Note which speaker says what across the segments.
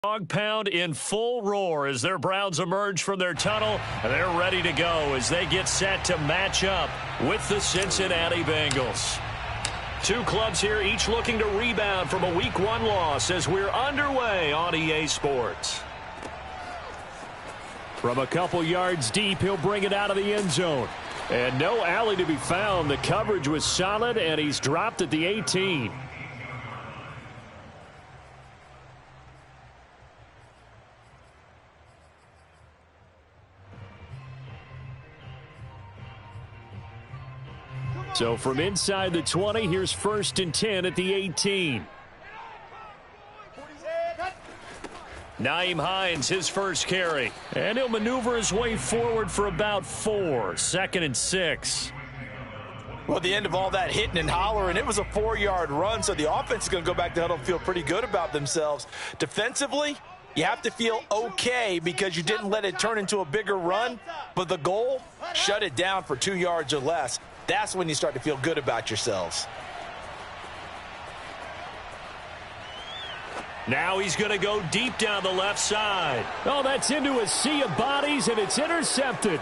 Speaker 1: Dog pound in full roar as their Browns emerge from their tunnel, and they're ready to go as they get set to match up with the Cincinnati Bengals. Two clubs here, each looking to rebound from a Week 1 loss as we're underway on EA Sports. From a couple yards deep, he'll bring it out of the end zone. And no alley to be found. The coverage was solid, and he's dropped at the 18. So from inside the 20, here's 1st and 10 at the 18. Nyheim Hines, his first carry. And he'll maneuver his way forward for about 4. 2nd and 6.
Speaker 2: Well, the end of all that hitting and hollering, it was a 4-yard run, so the offense is going to go back to huddle and feel pretty good about themselves. Defensively, you have to feel okay because you didn't let it turn into a bigger run, but the goal, shut it down for 2 yards or less. That's when you start to feel good about yourselves.
Speaker 1: Now he's going to go deep down the left side. Oh, that's into a sea of bodies, and it's intercepted.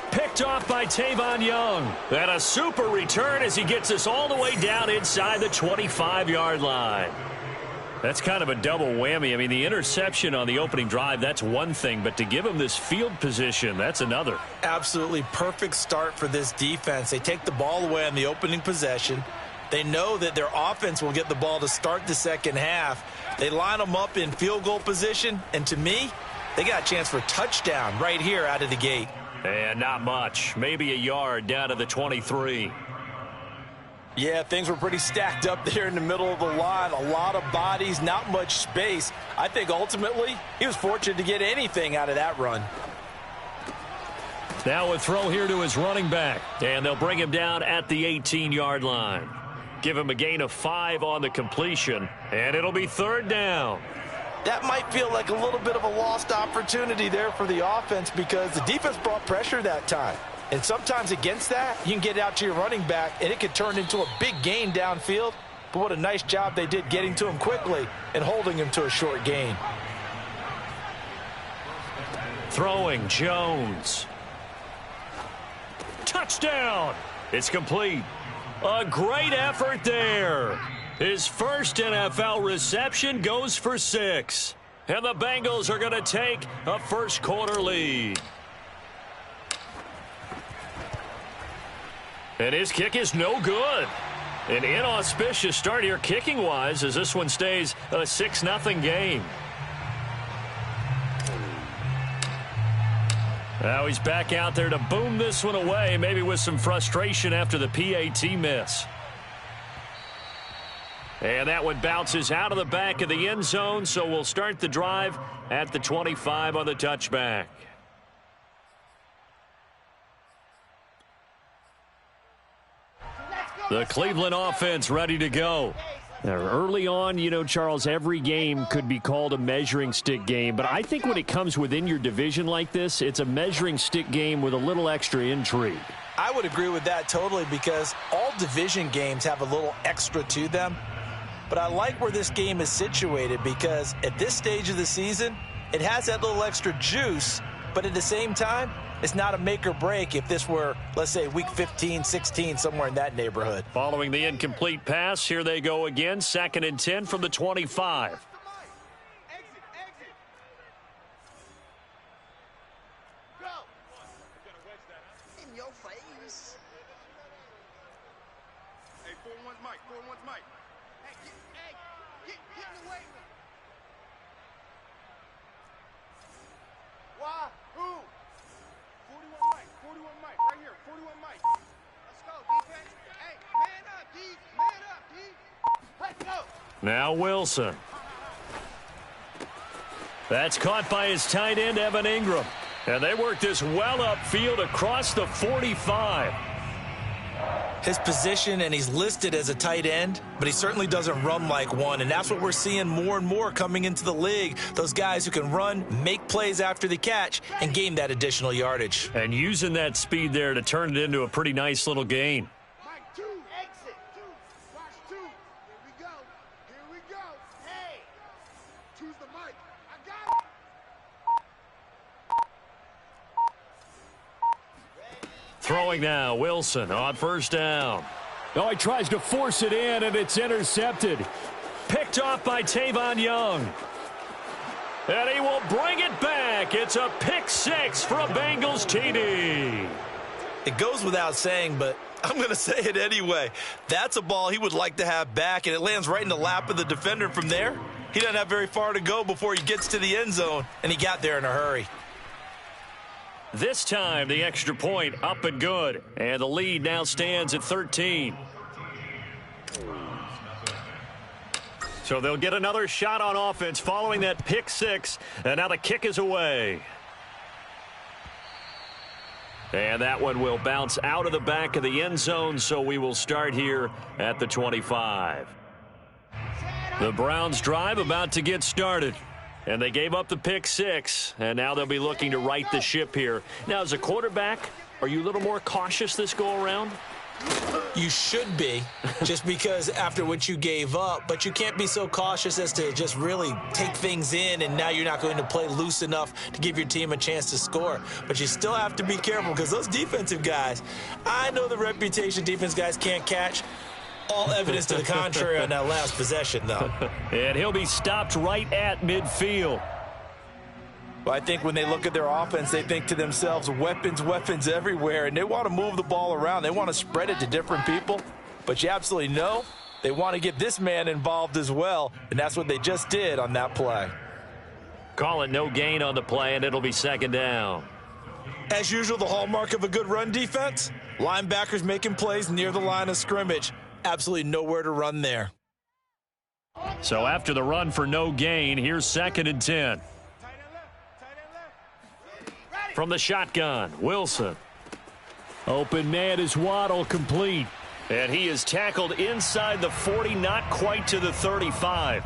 Speaker 1: Picked off by Tavon Young. And a super return as he gets us all the way down inside the 25-yard line. That's kind of a double whammy. I mean, the interception on the opening drive, that's one thing, but to give him this field position, that's another.
Speaker 2: Absolutely perfect start for this defense. They take the ball away on the opening possession. They know that their offense will get the ball to start the second half. They line them up in field goal position, and to me, they got a chance for a touchdown right here out of the gate.
Speaker 1: And not much. Maybe a yard down to the 23.
Speaker 2: Yeah, things were pretty stacked up there in the middle of the line. A lot of bodies, not much space. I think ultimately he was fortunate to get anything out of that run.
Speaker 1: Now a throw here to his running back. And they'll bring him down at the 18-yard line. Give him a gain of 5 on the completion. And it'll be 3rd down.
Speaker 2: That might feel like a little bit of a lost opportunity there for the offense because the defense brought pressure that time. And sometimes against that, you can get out to your running back, and it could turn into a big gain downfield. But what a nice job they did getting to him quickly and holding him to a short gain.
Speaker 1: Throwing Jones. Touchdown! It's complete. A great effort there. His first NFL reception goes for 6. And the Bengals are going to take a first-quarter lead. And his kick is no good. An inauspicious start here kicking-wise as this one stays a 6-0 game. Now he's back out there to boom this one away, maybe with some frustration after the PAT miss. And that one bounces out of the back of the end zone, so we'll start the drive at the 25 on the touchback. The Cleveland offense ready to go. Now, early on, you know, Charles, every game could be called a measuring stick game. But I think when it comes within your division like this, it's a measuring stick game with a little extra intrigue.
Speaker 2: I would agree with that totally because all division games have a little extra to them. But I like where this game is situated because at this stage of the season, it has that little extra juice. But at the same time, it's not a make or break if this were, let's say, week 15, 16, somewhere in that neighborhood.
Speaker 1: Following the incomplete pass, here they go again. 2nd and 10 from the 25. Now Wilson. That's caught by his tight end, Evan Ingram. And they work this well upfield across the 45.
Speaker 2: His position, and he's listed as a tight end, but he certainly doesn't run like one. And that's what we're seeing more and more coming into the league. Those guys who can run, make plays after the catch, and gain that additional yardage.
Speaker 1: And using that speed there to turn it into a pretty nice little gain. Throwing now, Wilson on first down. Oh, he tries to force it in, and it's intercepted. Picked off by Tavon Young. And he will bring it back. It's a pick six for a Bengals TD.
Speaker 2: It goes without saying, but I'm going to say it anyway. That's a ball he would like to have back, and it lands right in the lap of the defender. From there, he doesn't have very far to go before he gets to the end zone, and he got there in a hurry.
Speaker 1: This time, the extra point up and good, and the lead now stands at 13. So they'll get another shot on offense following that pick six, and now the kick is away. And that one will bounce out of the back of the end zone, so we will start here at the 25. The Browns drive about to get started. And they gave up the pick six, and now they'll be looking to right the ship here. Now, as a quarterback, are you a little more cautious this go-around?
Speaker 2: You should be, just because after what you gave up, but you can't be so cautious as to just really take things in, and now you're not going to play loose enough to give your team a chance to score. But you still have to be careful, because those defensive guys, I know the reputation defense guys can't catch. All evidence to the contrary on that last possession, though.
Speaker 1: And he'll be stopped right at midfield.
Speaker 2: Well, I think when they look at their offense, they think to themselves, weapons everywhere, and they want to move the ball around. They want to spread it to different people. But you absolutely know they want to get this man involved as well, and that's what they just did on that play.
Speaker 1: Call it no gain on the play, and it'll be second down.
Speaker 2: As usual, the hallmark of a good run defense, linebackers making plays near the line of scrimmage. Absolutely nowhere to run there.
Speaker 1: So after the run for no gain, here's 2nd and 10. From the shotgun, Wilson. Open man is Waddle, complete. And he is tackled inside the 40, not quite to the 35.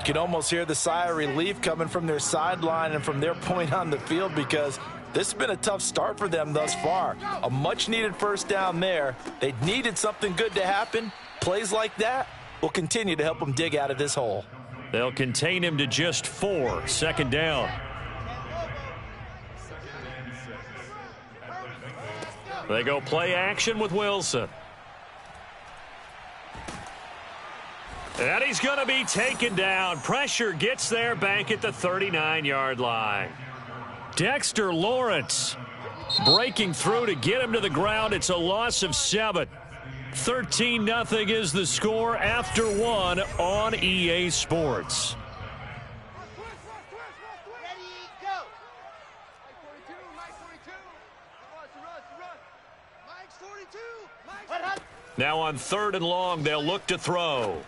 Speaker 2: You can almost hear the sigh of relief coming from their sideline and from their point on the field, because this has been a tough start for them thus far. A much-needed first down there. They needed something good to happen. Plays like that will continue to help them dig out of this hole.
Speaker 1: They'll contain him to just 4. 2nd down. They go play action with Wilson. And he's going to be taken down. Pressure gets there back at the 39-yard line. Dexter Lawrence breaking through to get him to the ground. It's a loss of 7. 13-0 is the score after 1 on EA Sports. Now on 3rd and long, they'll look to throw.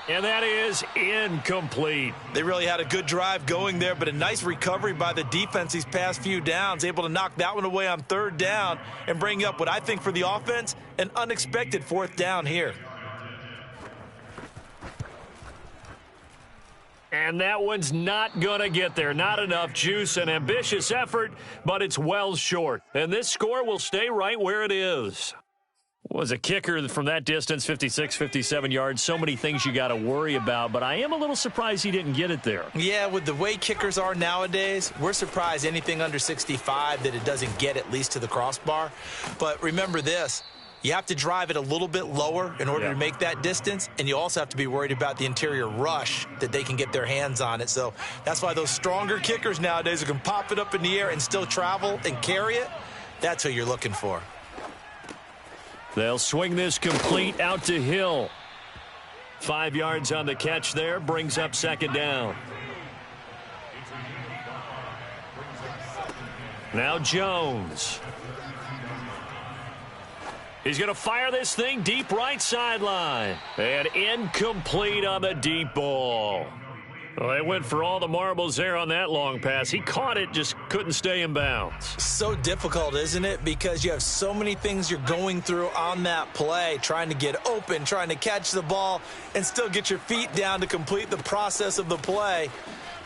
Speaker 1: And that is incomplete.
Speaker 2: They really had a good drive going there, but a nice recovery by the defense these past few downs, able to knock that one away on 3rd down and bring up what I think for the offense, an unexpected 4th down here.
Speaker 1: And that one's not going to get there. Not enough juice. An ambitious effort, but it's well short. And this score will stay right where it is. Was a kicker from that distance, 56, 57 yards. So many things you got to worry about, but I am a little surprised he didn't get it there.
Speaker 2: Yeah, with the way kickers are nowadays, we're surprised anything under 65 that it doesn't get at least to the crossbar. But remember this, you have to drive it a little bit lower in order to make that distance, and you also have to be worried about the interior rush that they can get their hands on it. So that's why those stronger kickers nowadays who can pop it up in the air and still travel and carry it, that's who you're looking for.
Speaker 1: They'll swing this complete out to Hill. 5 yards on the catch there, brings up 2nd down. Now Jones. He's going to fire this thing deep right sideline. And incomplete on the deep ball. Well, they went for all the marbles there on that long pass. He caught it, just couldn't stay in bounds.
Speaker 2: So difficult, isn't it? Because you have so many things you're going through on that play, trying to get open, trying to catch the ball, and still get your feet down to complete the process of the play.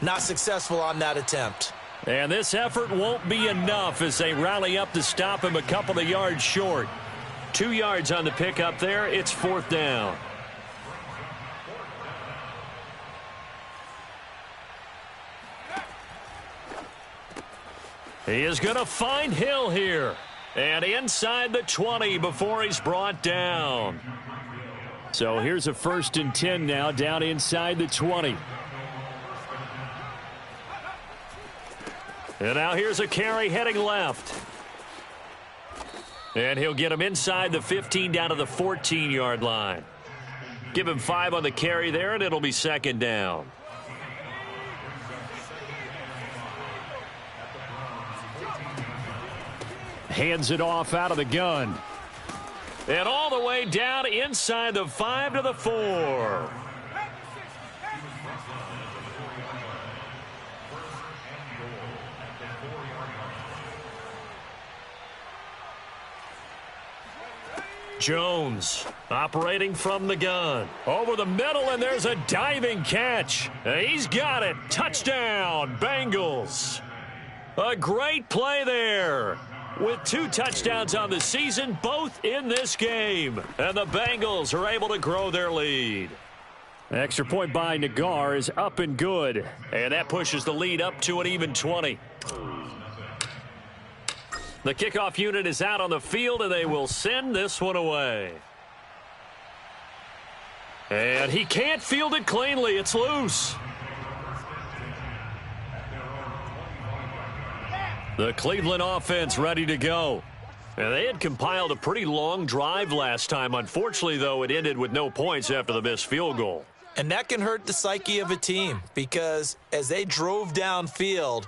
Speaker 2: Not successful on that attempt.
Speaker 1: And this effort won't be enough as they rally up to stop him a couple of yards short. 2 yards on the pickup there. It's 4th down. He is going to find Hill here. And inside the 20 before he's brought down. So here's a 1st and 10 now, down inside the 20. And now here's a carry heading left. And he'll get him inside the 15 down to the 14-yard line. Give him 5 on the carry there, and it'll be 2nd down. Hands it off out of the gun. And all the way down inside the 5 to the 4. Jones operating from the gun. Over the middle, and there's a diving catch. He's got it. Touchdown, Bengals. A great play there. With 2 touchdowns on the season, both in this game. And the Bengals are able to grow their lead. Extra point by Nagar is up and good. And that pushes the lead up to an even 20. The kickoff unit is out on the field, and they will send this one away. And he can't field it cleanly. It's loose. The Cleveland offense ready to go. And they had compiled a pretty long drive last time. Unfortunately, though, it ended with no points after the missed field goal.
Speaker 2: And that can hurt the psyche of a team because as they drove downfield,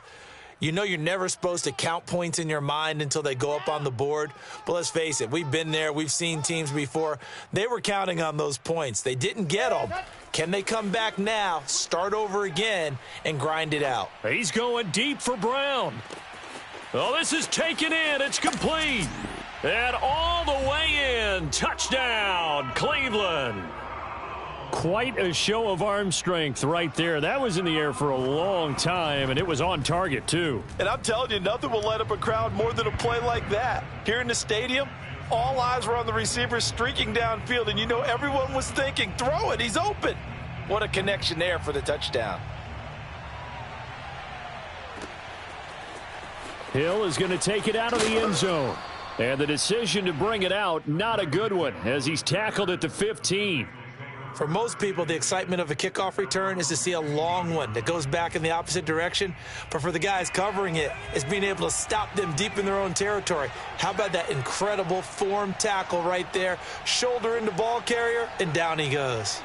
Speaker 2: you know you're never supposed to count points in your mind until they go up on the board. But let's face it, we've been there. We've seen teams before. They were counting on those points. They didn't get them. Can they come back now, start over again, and grind it out?
Speaker 1: He's going deep for Brown. Oh, this is taken in. It's complete. And all the way in. Touchdown, Cleveland. Quite a show of arm strength right there. That was in the air for a long time, and it was on target, too.
Speaker 2: And I'm telling you, nothing will light up a crowd more than a play like that. Here in the stadium, all eyes were on the receiver streaking downfield, and you know everyone was thinking, throw it, he's open. What a connection there for the touchdown.
Speaker 1: Hill is going to take it out of the end zone. And the decision to bring it out, not a good one, as he's tackled at the 15.
Speaker 2: For most people, the excitement of a kickoff return is to see a long one that goes back in the opposite direction. But for the guys covering it, it's being able to stop them deep in their own territory. How about that incredible form tackle right there? Shoulder into ball carrier, and down he goes.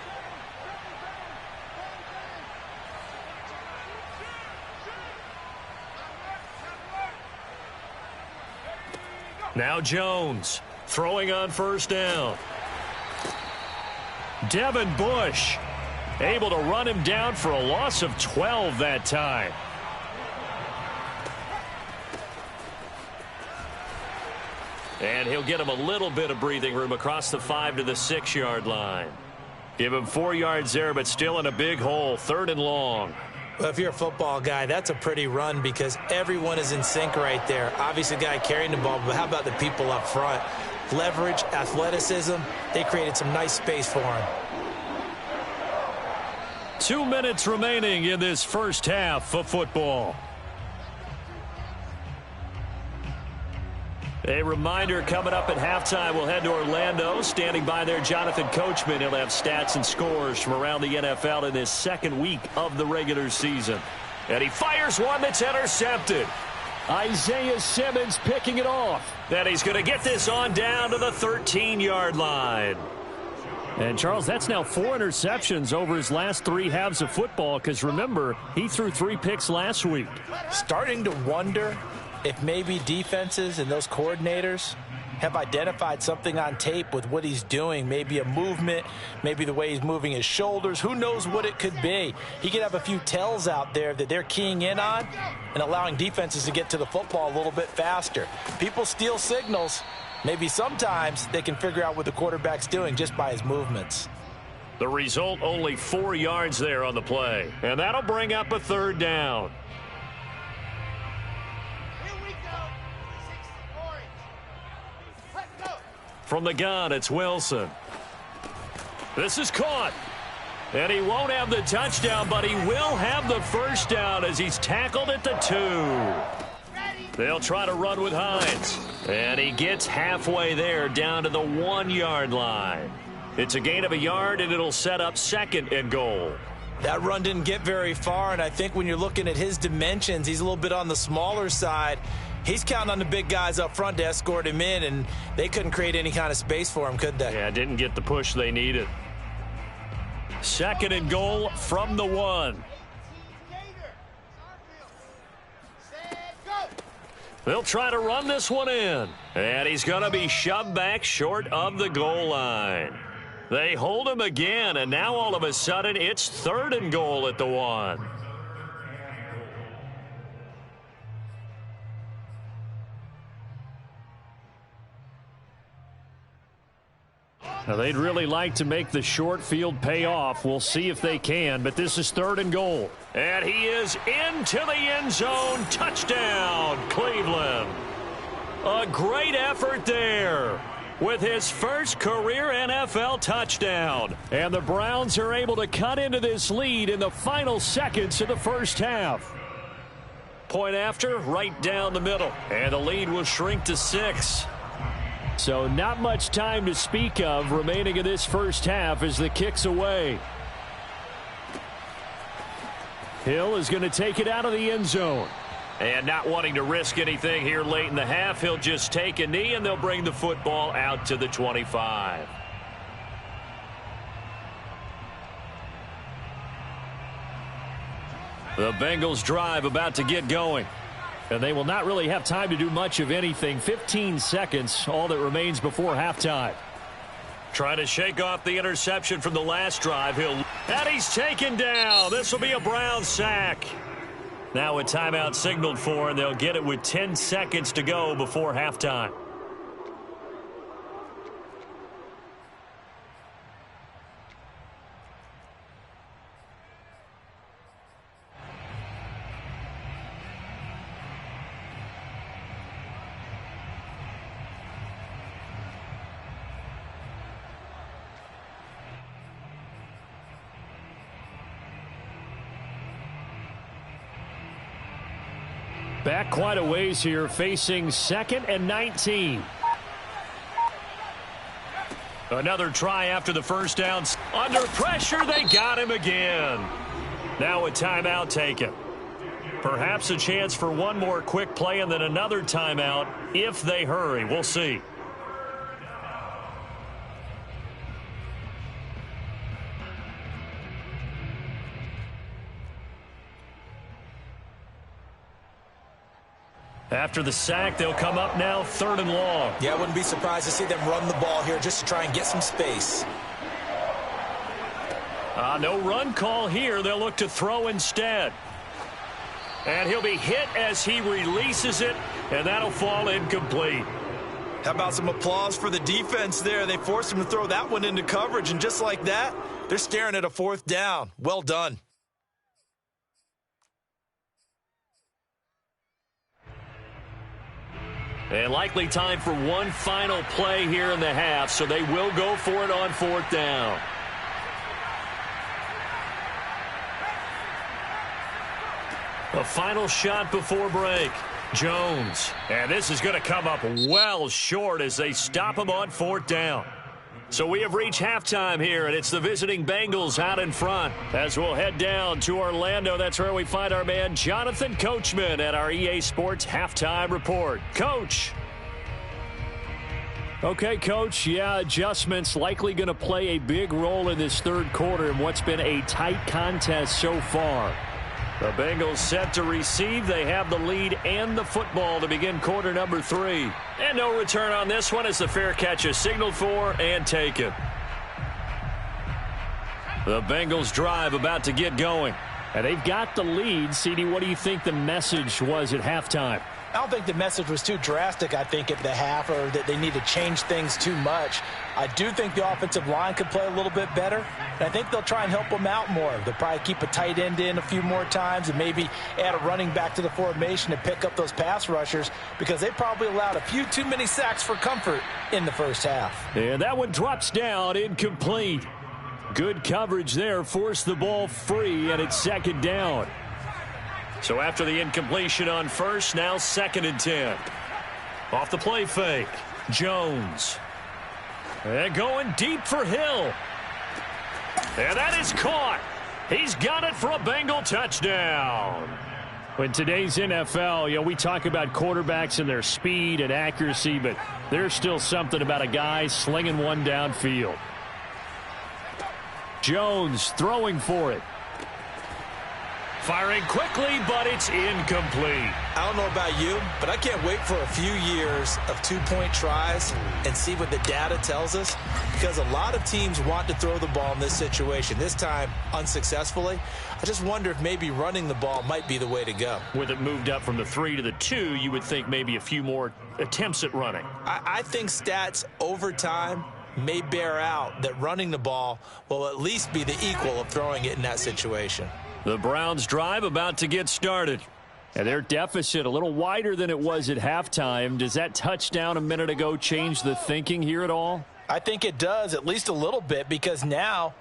Speaker 1: Now Jones throwing on 1st down. Devin Bush able to run him down for a loss of 12 that time. And he'll get him a little bit of breathing room across the 5 to the 6-yard line. Give him 4 yards there, but still in a big hole. 3rd and long.
Speaker 2: Well, if you're a football guy, that's a pretty run because everyone is in sync right there. Obviously, the guy carrying the ball, but how about the people up front? Leverage, athleticism, they created some nice space for him.
Speaker 1: 2 minutes remaining in this first half of football. A reminder coming up at halftime, we'll head to Orlando. Standing by there, Jonathan Coachman. He'll have stats and scores from around the NFL in this 2nd week of the regular season. And he fires one that's intercepted. Isaiah Simmons picking it off. And he's going to get this on down to the 13-yard line. And, Charles, that's now 4 interceptions over his last 3 halves of football because, remember, he threw 3 picks last week.
Speaker 2: Starting to wonder if maybe defenses and those coordinators have identified something on tape with what he's doing, maybe a movement, maybe the way he's moving his shoulders. Who knows what it could be? He could have a few tells out there that they're keying in on and allowing defenses to get to the football a little bit faster. People steal signals. Maybe sometimes they can figure out what the quarterback's doing just by his movements.
Speaker 1: The result, only 4 yards there on the play. And that'll bring up a 3rd down. From the gun, it's Wilson. This is caught. And he won't have the touchdown, but he will have the 1st down as he's tackled at the 2. They'll try to run with Hines. And he gets halfway there down to the 1-yard line. It's a gain of a yard, and it'll set up 2nd and goal.
Speaker 2: That run didn't get very far, and I think when you're looking at his dimensions, he's a little bit on the smaller side. He's counting on the big guys up front to escort him in, and they couldn't create any kind of space for him, could they?
Speaker 1: Yeah, didn't get the push they needed. 2nd and goal from the 1. They'll try to run this one in. And he's going to be shoved back short of the goal line. They hold him again, and now all of a sudden it's 3rd and goal at the 1. Now they'd really like to make the short field pay off. We'll see if they can, but this is 3rd and goal. And he is into the end zone. Touchdown, Cleveland. A great effort there with his first career NFL touchdown. And the Browns are able to cut into this lead in the final seconds of the first half. Point after, right down the middle. And the lead will shrink to 6. So not much time to speak of remaining in this first half as the kick's away. Hill is going to take it out of the end zone. And not wanting to risk anything here late in the half, he'll just take a knee and they'll bring the football out to the 25. The Bengals drive about to get going. And they will not really have time to do much of anything. 15 seconds, all that remains before halftime. Trying to shake off the interception from the last drive. And he's taken down. This will be a Brown sack. Now a timeout signaled for, and they'll get it with 10 seconds to go before halftime. Back quite a ways here, facing 2nd and 19. Another try after the first down. Under pressure, they got him again. Now a timeout taken. Perhaps a chance for one more quick play and then another timeout if they hurry. We'll see. After the sack, they'll come up now 3rd and long.
Speaker 2: Yeah, I wouldn't be surprised to see them run the ball here just to try and get some space.
Speaker 1: No run call here. They'll look to throw instead. And he'll be hit as he releases it, and that'll fall incomplete.
Speaker 2: How about some applause for the defense there? They forced him to throw that one into coverage, and just like that, they're staring at a 4th down. Well done.
Speaker 1: And likely time for one final play here in the half, so they will go for it on 4th down. A final shot before break. Jones. And this is going to come up well short as they stop him on 4th down. So we have reached halftime here, and it's the visiting Bengals out in front. As we'll head down to Orlando, that's where we find our man Jonathan Coachman at our EA Sports Halftime Report. Coach. Okay, Coach, yeah, adjustments likely going to play a big role in this 3rd quarter in what's been a tight contest so far. The Bengals set to receive. They have the lead and the football to begin quarter number 3. And no return on this one as the fair catch is signaled for and taken. The Bengals drive about to get going. And they've got the lead. CD, what do you think the message was at halftime?
Speaker 2: I don't think the message was too drastic, I think, at the half, or that they need to change things too much. I do think the offensive line could play a little bit better, and I think they'll try and help them out more. They'll probably keep a tight end in a few more times and maybe add a running back to the formation and pick up those pass rushers because they probably allowed a few too many sacks for comfort in the first half.
Speaker 1: And that one drops down, incomplete. Good coverage there, forced the ball free, and it's 2nd down. So after the incompletion on first, now 2nd and 10. Off the play fake, Jones. And going deep for Hill. And that is caught. He's got it for a Bengal touchdown. In today's NFL, we talk about quarterbacks and their speed and accuracy, but there's still something about a guy slinging one downfield. Jones throwing for it. Firing quickly, but it's incomplete.
Speaker 2: I don't know about you, but I can't wait for a few years of two-point tries and see what the data tells us, because a lot of teams want to throw the ball in this situation, this time unsuccessfully. I just wonder if maybe running the ball might be the way to go.
Speaker 1: With it moved up from the 3 to the 2, you would think maybe a few more attempts at running.
Speaker 2: I think stats over time may bear out that running the ball will at least be the equal of throwing it in that situation.
Speaker 1: The Browns' drive about to get started. And their deficit a little wider than it was at halftime. Does that touchdown a minute ago change the thinking here at all?
Speaker 2: I think it does, at least a little bit, because now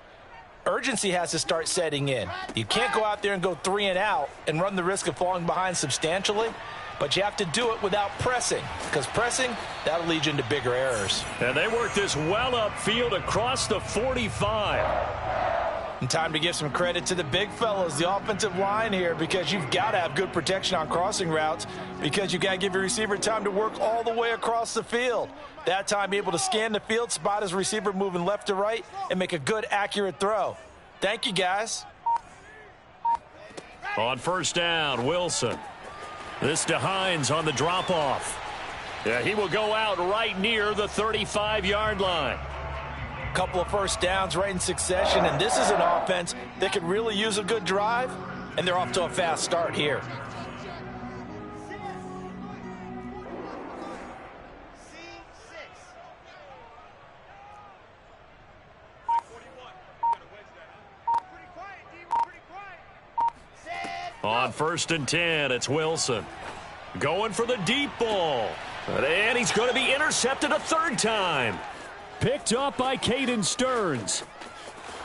Speaker 2: urgency has to start setting in. You can't go out there and go 3 and out and run the risk of falling behind substantially, but you have to do it without pressing, because pressing, that'll lead you into bigger errors.
Speaker 1: And they work this well upfield across the 45.
Speaker 2: And time to give some credit to the big fellows, the offensive line here, because you've got to have good protection on crossing routes, because you've got to give your receiver time to work all the way across the field. That time, be able to scan the field, spot his receiver moving left to right, and make a good, accurate throw. Thank you, guys.
Speaker 1: On first down, Wilson. This to Hines on the drop-off. Yeah, he will go out right near the 35-yard line.
Speaker 2: Couple of first downs right in succession, and this is an offense that could really use a good drive, and they're off to a fast start here.
Speaker 1: On first and 10, it's Wilson. Going for the deep ball. And he's going to be intercepted a third time. Picked up by Caden Stearns.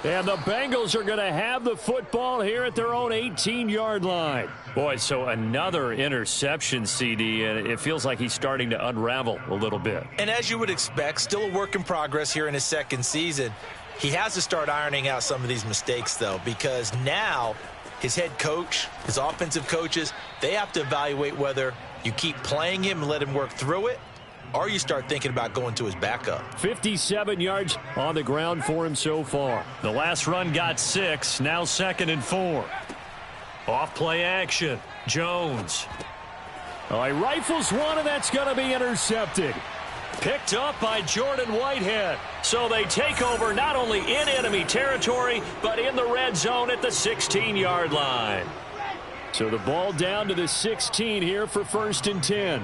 Speaker 1: And the Bengals are going to have the football here at their own 18-yard line. Boy, so another interception, CD, and it feels like he's starting to unravel a little bit.
Speaker 2: And as you would expect, still a work in progress here in his second season. He has to start ironing out some of these mistakes, though, because now his head coach, his offensive coaches, they have to evaluate whether you keep playing him and let him work through it, or you start thinking about going to his backup.
Speaker 1: 57 yards on the ground for him so far. The last run got 6, now 2nd and 4. Off play action, Jones. Oh, he rifles one, and that's going to be intercepted. Picked up by Jordan Whitehead. So they take over not only in enemy territory, but in the red zone at the 16-yard line. So the ball down to the 16 here for first and 10.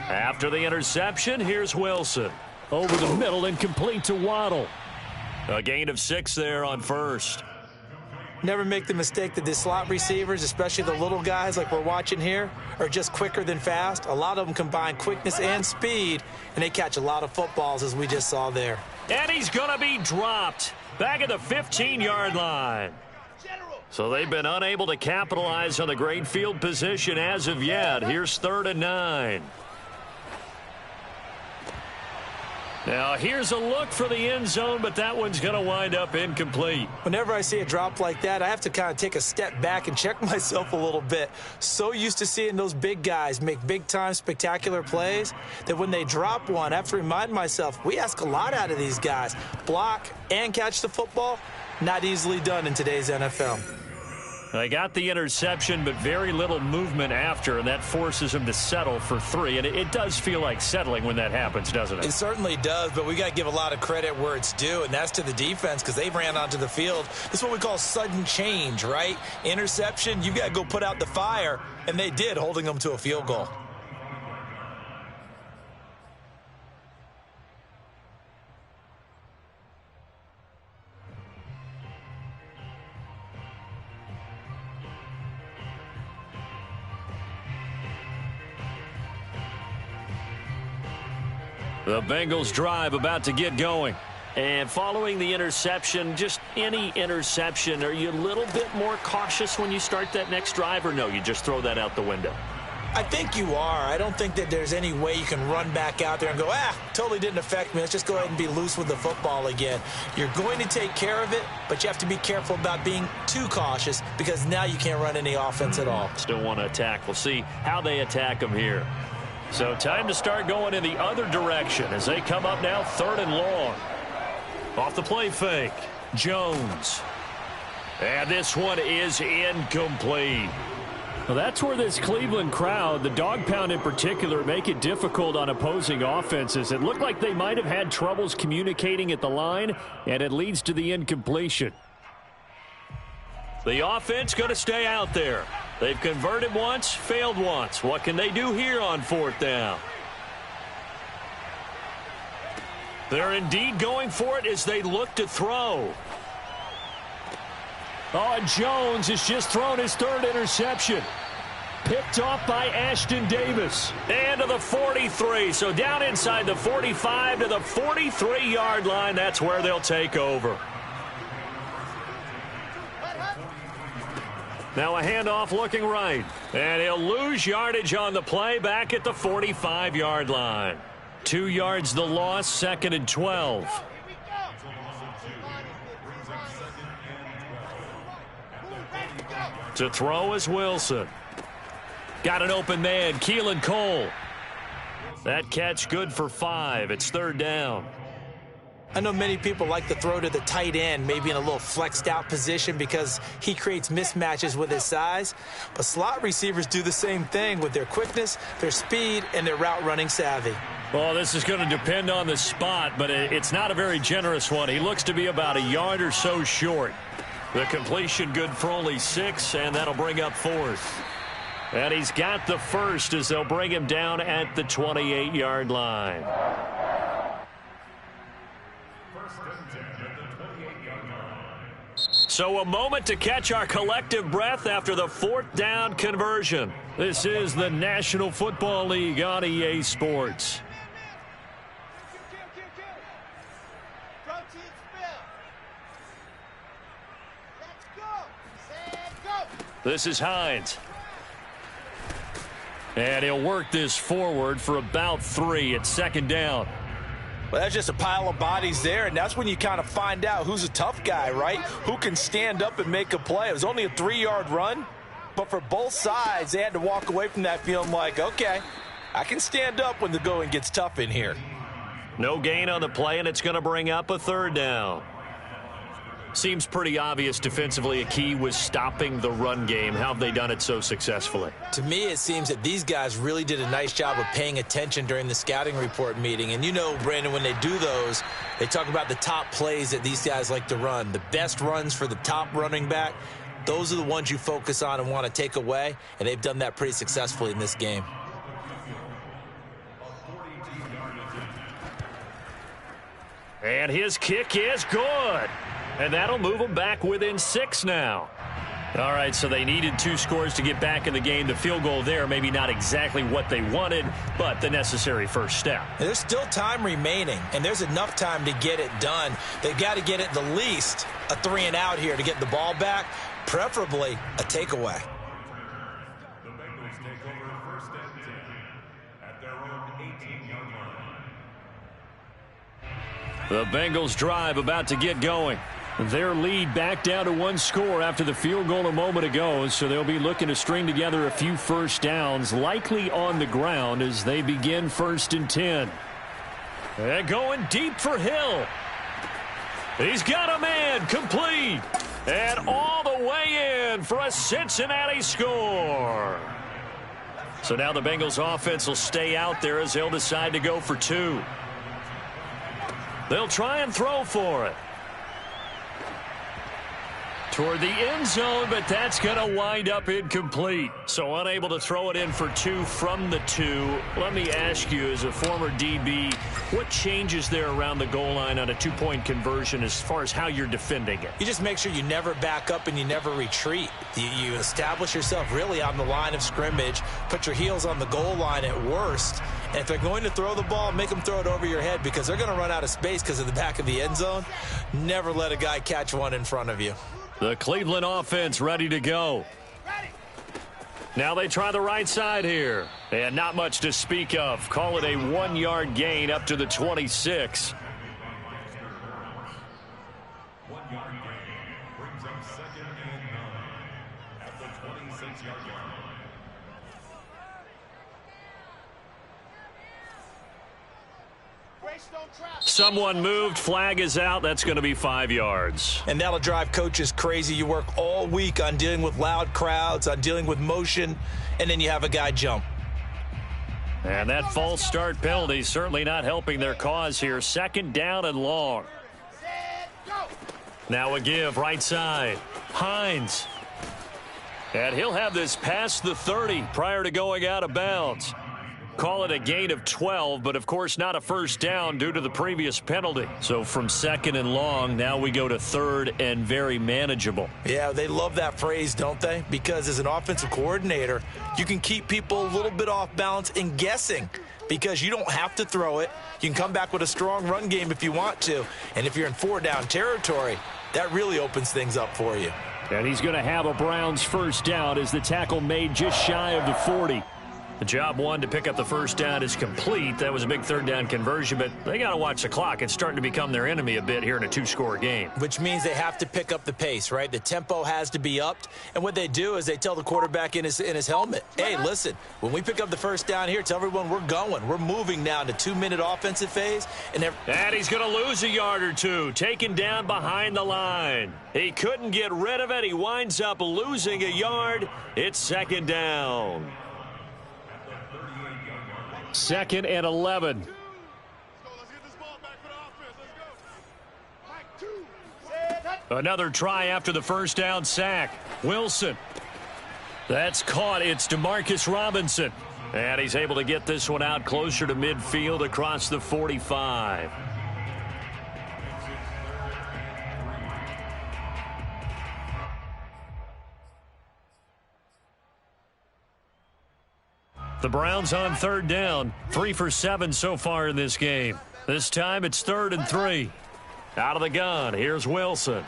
Speaker 1: After the interception, here's Wilson. Over the middle and complete to Waddle. A gain of 6 there on first.
Speaker 2: Never make the mistake that the slot receivers, especially the little guys like we're watching here, are just quicker than fast. A lot of them combine quickness and speed, and they catch a lot of footballs, as we just saw there.
Speaker 1: And he's going to be dropped back at the 15-yard line. So they've been unable to capitalize on the great field position as of yet. Here's 3rd and 9. Now, here's a look for the end zone, but that one's going to wind up incomplete.
Speaker 2: Whenever I see a drop like that, I have to kind of take a step back and check myself a little bit. So used to seeing those big guys make big-time spectacular plays that when they drop one, I have to remind myself, we ask a lot out of these guys. Block and catch the football, not easily done in today's NFL.
Speaker 1: They got the interception, but very little movement after, and that forces them to settle for 3. And it does feel like settling when that happens, doesn't it?
Speaker 2: It certainly does, but we got to give a lot of credit where it's due, and that's to the defense, because they ran onto the field. This is what we call sudden change, right? Interception, you got to go put out the fire, and they did, holding them to a field goal.
Speaker 1: The Bengals drive about to get going. And following the interception, just any interception, are you a little bit more cautious when you start that next drive, or no, you just throw that out the window?
Speaker 2: I think you are. I don't think that there's any way you can run back out there and go, totally didn't affect me. Let's just go ahead and be loose with the football again. You're going to take care of it, but you have to be careful about being too cautious because now you can't run any offense at all.
Speaker 1: Still want to attack. We'll see how they attack them here. So time to start going in the other direction as they come up now 3rd and long. Off the play fake, Jones. And this one is incomplete.
Speaker 3: Well, that's where this Cleveland crowd, the dog pound in particular, make it difficult on opposing offenses. It looked like they might have had troubles communicating at the line, and it leads to the incompletion.
Speaker 1: The offense going to stay out there. They've converted once, failed once. What can they do here on 4th down? They're indeed going for it as they look to throw.
Speaker 3: Oh, and Jones has just thrown his 3rd interception. Picked off by Ashton Davis.
Speaker 1: And to the 43. So down inside the 45 to the 43-yard line. That's where they'll take over. Now a handoff looking right. And he'll lose yardage on the play back at the 45-yard line. 2 yards the loss, 2nd and 12. To throw is Wilson. Got an open man, Keelan Cole. That catch good for 5. It's 3rd down.
Speaker 2: I know many people like to throw to the tight end, maybe in a little flexed out position because he creates mismatches with his size. But slot receivers do the same thing with their quickness, their speed, and their route running savvy.
Speaker 1: Well, this is going to depend on the spot, but it's not a very generous one. He looks to be about a yard or so short. The completion good for only 6, and that'll bring up 4th. And he's got the first as they'll bring him down at the 28-yard line. So a moment to catch our collective breath after the 4th down conversion. This is the National Football League on EA Sports. This is Hines. And he'll work this forward for about 3 at 2nd down.
Speaker 2: Well, that's just a pile of bodies there, and that's when you kind of find out who's a tough guy, right? Who can stand up and make a play. It was only a 3-yard run, but for both sides, they had to walk away from that feeling like, okay, I can stand up when the going gets tough in here.
Speaker 1: No gain on the play, and it's going to bring up a 3rd down. Seems pretty obvious defensively a key was stopping the run game. How have they done it so successfully?
Speaker 2: To me, it seems that these guys really did a nice job of paying attention during the scouting report meeting. And you know, Brandon, when they do those, they talk about the top plays that these guys like to run. The best runs for the top running back, those are the ones you focus on and want to take away. And they've done that pretty successfully in this game.
Speaker 1: And his kick is good. And that'll move them back within 6 now. All right, so they needed 2 scores to get back in the game. The field goal there, maybe not exactly what they wanted, but the necessary first step.
Speaker 2: And there's still time remaining, and there's enough time to get it done. They've got to get at the least a 3-and-out here to get the ball back, preferably a takeaway.
Speaker 4: The Bengals take over 1st and 10 at their own 18-yard line.
Speaker 1: The Bengals drive about to get going.
Speaker 3: Their lead back down to 1 score after the field goal a moment ago, so they'll be looking to string together a few first downs, likely on the ground as they begin 1st and 10.
Speaker 1: And going deep for Hill. He's got a man, complete. And all the way in for a Cincinnati score. So now the Bengals offense will stay out there as they'll decide to go for 2. They'll try and throw for it. toward the end zone, but that's going to wind up incomplete. So unable to throw it in for 2 from the 2. Let me ask you, as a former DB, what changes there around the goal line on a 2-point conversion as far as how you're defending it?
Speaker 2: You just make sure you never back up and you never retreat. You establish yourself really on the line of scrimmage, put your heels on the goal line at worst, and if they're going to throw the ball, make them throw it over your head because they're going to run out of space because of the back of the end zone. Never let a guy catch one in front of you.
Speaker 1: The Cleveland offense ready to go. Now they try the right side here. And not much to speak of. Call it a 1-yard gain up to the 26.
Speaker 4: 1-yard gain brings up 2nd and 9 at the 26-yard line.
Speaker 1: Someone moved. Flag is out. That's going to be 5 yards.
Speaker 2: And that'll drive coaches crazy. You work all week on dealing with loud crowds, on dealing with motion, and then you have a guy jump.
Speaker 1: And that false start penalty certainly not helping their cause here. 2nd down and long. Now a give right side. Hines. And he'll have this past the 30 prior to going out of bounds. Call it a gain of 12, but of course not a first down due to the previous penalty. So from 2nd and long, now we go to 3rd and very manageable.
Speaker 2: Yeah, they love that phrase, don't they? Because as an offensive coordinator, you can keep people a little bit off balance and guessing because you don't have to throw it. You can come back with a strong run game if you want to. And if you're in 4-down territory, that really opens things up for you.
Speaker 3: And he's going to have a Browns first down as the tackle made just shy of the 40.
Speaker 1: The job one to pick up the first down is complete. That was a big 3rd down conversion, but they got to watch the clock. It's starting to become their enemy a bit here in a 2-score game.
Speaker 2: Which means they have to pick up the pace, right? The tempo has to be upped. And what they do is they tell the quarterback in his helmet, hey, listen, when we pick up the first down here, tell everyone we're going. We're moving now to 2-minute offensive phase. And
Speaker 1: he's going to lose a yard or 2, taken down behind the line. He couldn't get rid of it. He winds up losing a yard. It's 2nd down.
Speaker 3: 2nd and 11.
Speaker 1: Another try after the first down sack. Wilson. That's caught. It's DeMarcus Robinson. And he's able to get this one out closer to midfield across the 45. The Browns on 3rd down. 3 for 7 so far in this game. This time it's 3rd and 3. Out of the gun. Here's Wilson.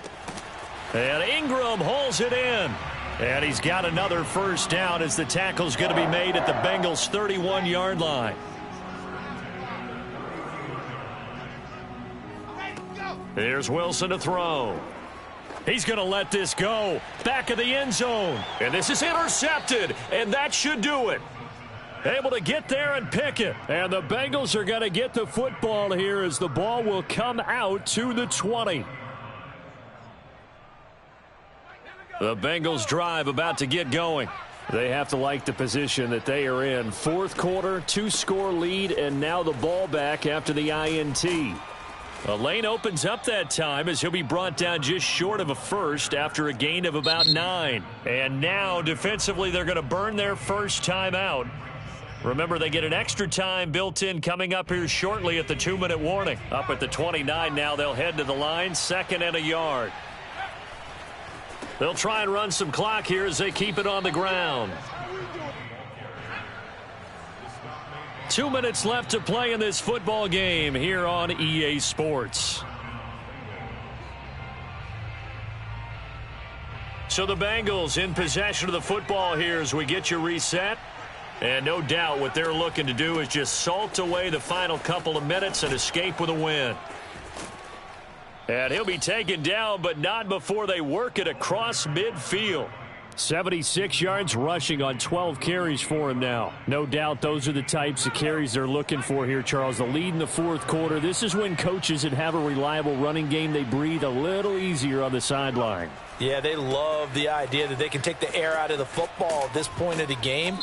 Speaker 1: And Ingram holds it in. And he's got another first down as the tackle's going to be made at the Bengals' 31-yard line. Here's Wilson to throw. He's going to let this go. Back of the end zone. And this is intercepted. And that should do it. Able to get there and pick it.
Speaker 3: And the Bengals are going to get the football here as the ball will come out to the 20.
Speaker 1: The Bengals drive about to get going.
Speaker 3: They have to like the position that they are in. 4th quarter, 2-score lead, and now the ball back after the INT.
Speaker 1: A lane opens up that time as he'll be brought down just short of a first after a gain of about 9. And now defensively they're going to burn their first time out. Remember, they get an extra time built in coming up here shortly at the 2-minute warning. Up at the 29 now, they'll head to the line, 2nd and a yard. They'll try and run some clock here as they keep it on the ground. 2 minutes left to play in this football game here on EA Sports. So the Bengals in possession of the football here as we get you reset. And no doubt what they're looking to do is just salt away the final couple of minutes and escape with a win. And he'll be taken down, but not before they work it across midfield.
Speaker 3: 76 yards rushing on 12 carries for him now. No doubt those are the types of carries they're looking for here, Charles. The lead in the 4th quarter. This is when coaches that have a reliable running game, they breathe a little easier on the sideline.
Speaker 2: Yeah, they love the idea that they can take the air out of the football at this point of the game.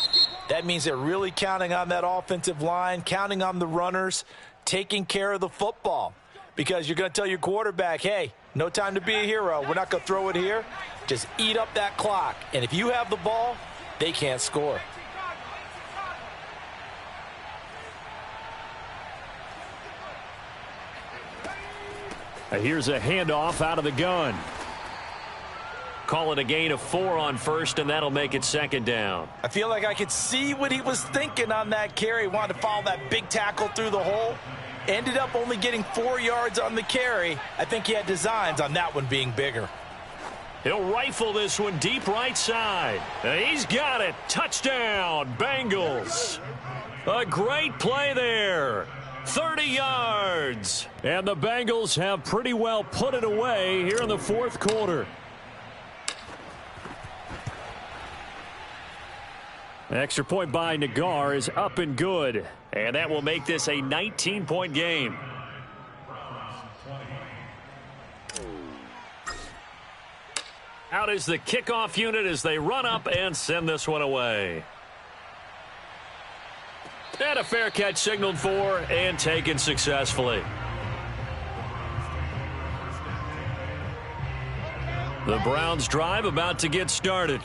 Speaker 2: That means they're really counting on that offensive line, counting on the runners, taking care of the football. Because you're going to tell your quarterback, hey, No time to be a hero. We're not going to throw it here. Just eat up that clock. And if you have the ball, they can't score.
Speaker 3: Here's a handoff out of the gun.
Speaker 1: Call it a gain of 4 on first, and that'll make it 2nd down.
Speaker 2: I feel like I could see what he was thinking on that carry. Wanted to follow that big tackle through the hole. Ended up only getting 4 yards on the carry. I think he had designs on that one being bigger.
Speaker 1: He'll rifle this one deep right side. He's got it. Touchdown, Bengals. A great play there. 30 yards.
Speaker 3: And the Bengals have pretty well put it away here in the 4th quarter. Extra point by Nagar is up and good.
Speaker 1: And that will make this a 19-point game. Out is the kickoff unit as they run up and send this one away. And a fair catch signaled for and taken successfully. The Browns drive about to get started.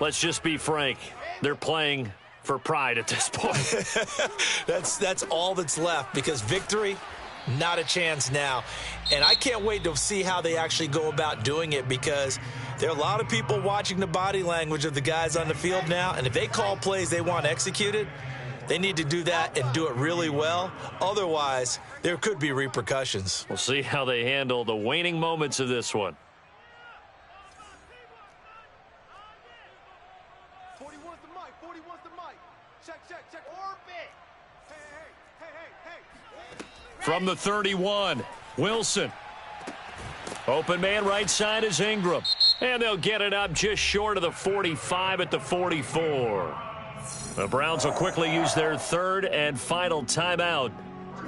Speaker 1: Let's just be frank. They're playing for pride at this point.
Speaker 2: That's all that's left, because victory, not a chance now. And I can't wait to see how they actually go about doing it, because there are a lot of people watching the body language of the guys on the field now, and if they call plays they want executed, they need to do that and do it really well. Otherwise, there could be repercussions.
Speaker 1: We'll see how they handle the waning moments of this one. From the 31, Wilson. Open man right side is Ingram. And they'll get it up just short of the 45 at the 44. The Browns will quickly use their 3rd and final timeout,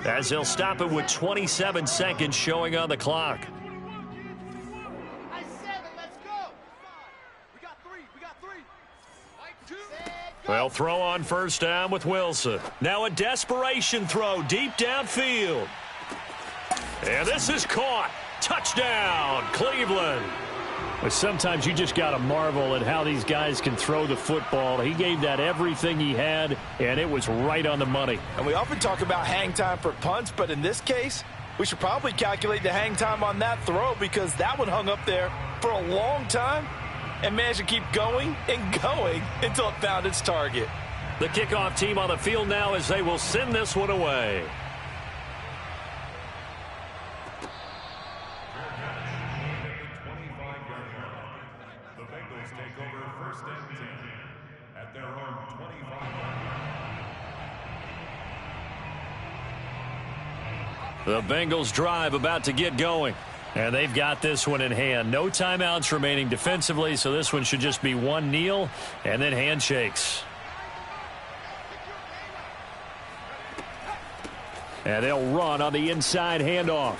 Speaker 1: as they'll stop it with 27 seconds showing on the clock. They'll throw on first down with Wilson. Now a desperation throw deep downfield. And this is caught. Touchdown, Cleveland.
Speaker 3: But sometimes you just got to marvel at how these guys can throw the football. He gave that everything he had, and it was right on the money.
Speaker 2: And we often talk about hang time for punts, but in this case, we should probably calculate the hang time on that throw, because that one hung up there for a long time and managed to keep going and going until it found its target.
Speaker 1: The kickoff team on the field now as they will send this one away.
Speaker 4: The Bengals take over 1st and 10 at their own 25.
Speaker 1: The Bengals drive about to get going.
Speaker 3: And they've got this one in hand. No timeouts remaining defensively, so this one should just be one kneel and then handshakes. And they'll run on the inside handoff.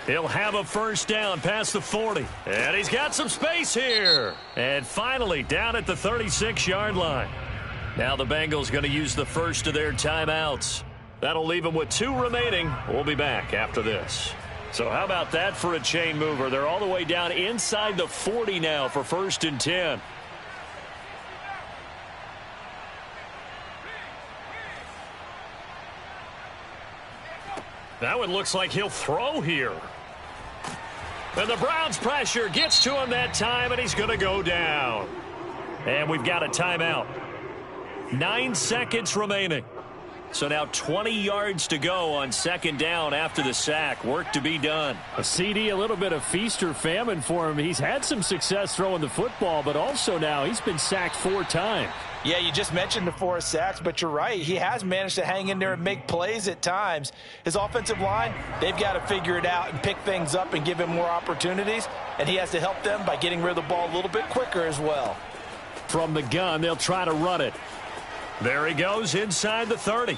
Speaker 3: He'll have a first down past the 40.
Speaker 1: And he's got some space here.
Speaker 3: And finally down at the 36-yard line.
Speaker 1: Now the Bengals going to use the first of their timeouts. That'll leave them with 2 remaining. We'll be back after this.
Speaker 3: So how about that for a chain mover? They're all the way down inside the 40 now for 1st and 10.
Speaker 1: That one looks like he'll throw here. And the Browns pressure gets to him that time, and he's going to go down.
Speaker 3: And we've got a timeout.
Speaker 1: 9 seconds remaining. So now 20 yards to go on 2nd down after the sack. Work to be done.
Speaker 3: A CD, a little bit of feast or famine for him. He's had some success throwing the football, but also now he's been sacked 4 times.
Speaker 2: Yeah, you just mentioned the 4 sacks, but you're right. He has managed to hang in there and make plays at times. His offensive line, they've got to figure it out and pick things up and give him more opportunities, and he has to help them by getting rid of the ball a little bit quicker as well.
Speaker 3: From the gun, they'll try to run it.
Speaker 1: There he goes inside the 30.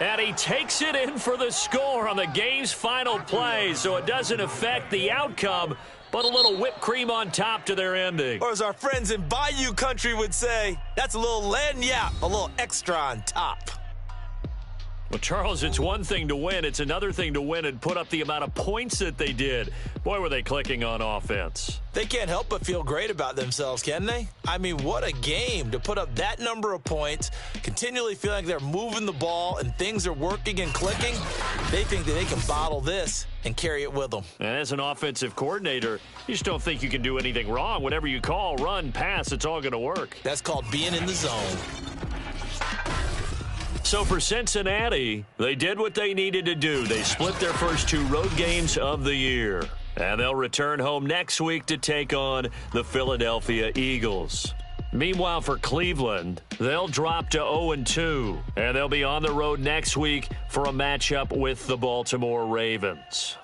Speaker 1: And he takes it in for the score on the game's final play, so it doesn't affect the outcome, but a little whipped cream on top to their ending.
Speaker 2: Or as our friends in Bayou country would say, that's a little lagniappe, a little extra on top.
Speaker 1: Well, Charles, it's one thing to win. It's another thing to win and put up the amount of points that they did. Boy, were they clicking on offense.
Speaker 2: They can't help but feel great about themselves, can they? I mean, what a game to put up that number of points, continually feeling like they're moving the ball and things are working and clicking. They think that they can bottle this and carry it with them.
Speaker 1: And as an offensive coordinator, you just don't think you can do anything wrong. Whatever you call, run, pass, it's all going to work.
Speaker 2: That's called being in the zone.
Speaker 1: So for Cincinnati, they did what they needed to do. They split their first 2 road games of the year. And they'll return home next week to take on the Philadelphia Eagles. Meanwhile, for Cleveland, they'll drop to 0-2. And they'll be on the road next week for a matchup with the Baltimore Ravens.